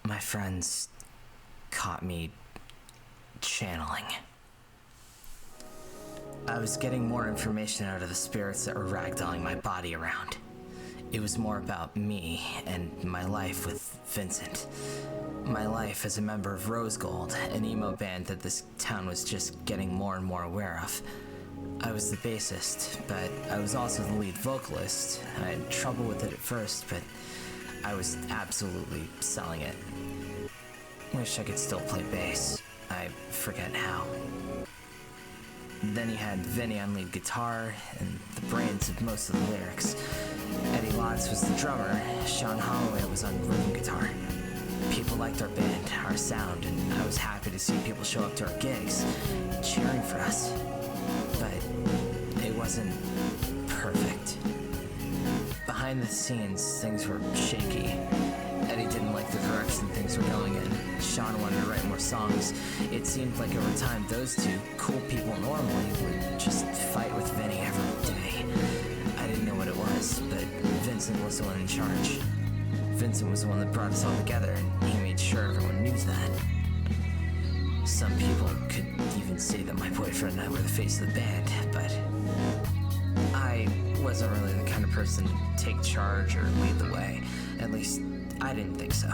My friends caught me channeling. I was getting more information out of the spirits that were ragdolling my body around. It was more about me and my life with Vincent. My life as a member of Rose Gold, an emo band that this town was just getting more and more aware of. I was the bassist, but I was also the lead vocalist. I had trouble with it at first, but I was absolutely selling it. Wish I could still play bass. I forget how. Then you had Vinny on lead guitar and the brains of most of the lyrics. Eddy Lotts was the drummer. Halloway was on rhythm guitar. People liked our band, our sound, and I was happy to see people show up to our gigs, cheering for us. But it wasn't perfect. Behind the scenes, things were shaky. Eddie didn't like the direction things were going in. Sean wanted to write more songs. It seemed like over time, those two cool people normally would just fight with Vinny every day. I didn't know what it was, but Vincent was the one in charge. Vincent was the one that brought us all together, and he made sure everyone knew that. Some people could even say that my boyfriend and I were the face of the band, but I wasn't really the kind of person to take charge or lead the way. At least, I didn't think so.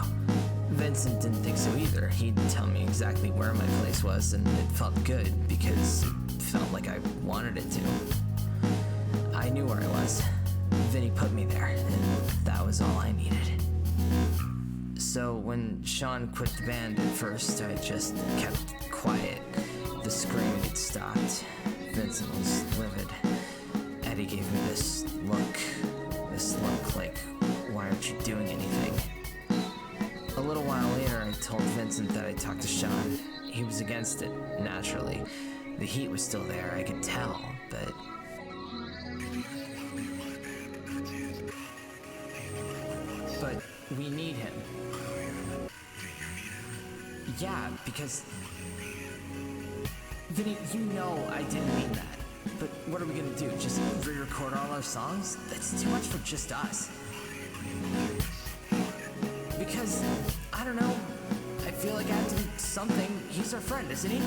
Vincent didn't think so either. He'd tell me exactly where my place was, and it felt good because it felt like I wanted it to. I knew where I was. Vinny put me there, and that was all I needed. So when Sean quit the band at first, I just kept quiet. The screaming had stopped. Vincent was livid. Eddie gave me this look like, why aren't you doing anything? A little while later, I told Vincent that I talked to Sean. He was against it, naturally. The heat was still there, I could tell, but we need him. Yeah, because Vinny, you know I didn't mean that. But what are we gonna do? Just re-record all our songs? That's too much for just us. Because, I don't know, I feel like I have to do something. He's our friend, isn't he?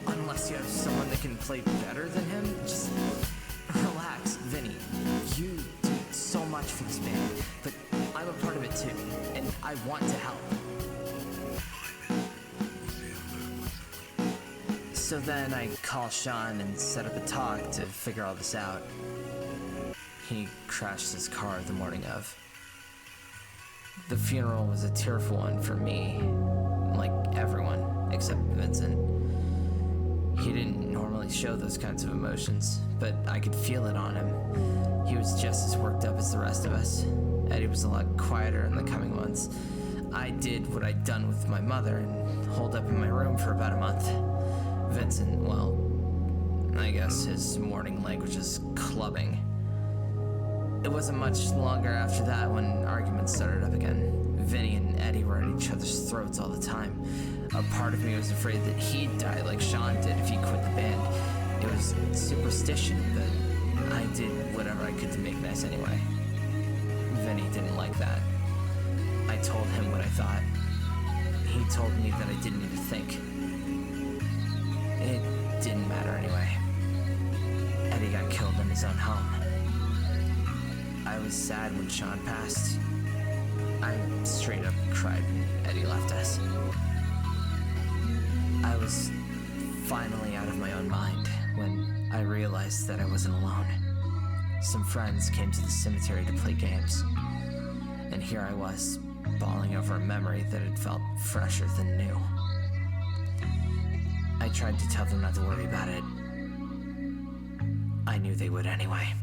Unless you have someone that can play better than him, just relax, Vinny. You do so much for this band, but I'm a part of it too, and I want to help. So then I call Sean and set up a talk to figure all this out. He crashed his car the morning of. The funeral was a tearful one for me, like everyone except Vincent. He didn't normally show those kinds of emotions, but I could feel it on him. He was just as worked up as the rest of us. Eddie was a lot quieter in the coming months. I did what I'd done with my mother and holed up in my room for about a month. Vincent, well, I guess his mourning language is clubbing. It wasn't much longer after that when arguments started up again. Vinny and Eddie were at each other's throats all the time. A part of me was afraid that he'd die like Sean did if he quit the band. It was superstition, but I did whatever I could to make nice anyway. Vinny didn't like that. I told him what I thought. He told me that I didn't need to think. It didn't matter anyway. Eddie got killed in his own home. I was sad when Sean passed. I straight up cried when Eddie left us. I was finally out of my own mind when I realized that I wasn't alone. Some friends came to the cemetery to play games, and here I was, bawling over a memory that had felt fresher than new. I tried to tell them not to worry about it. I knew they would anyway.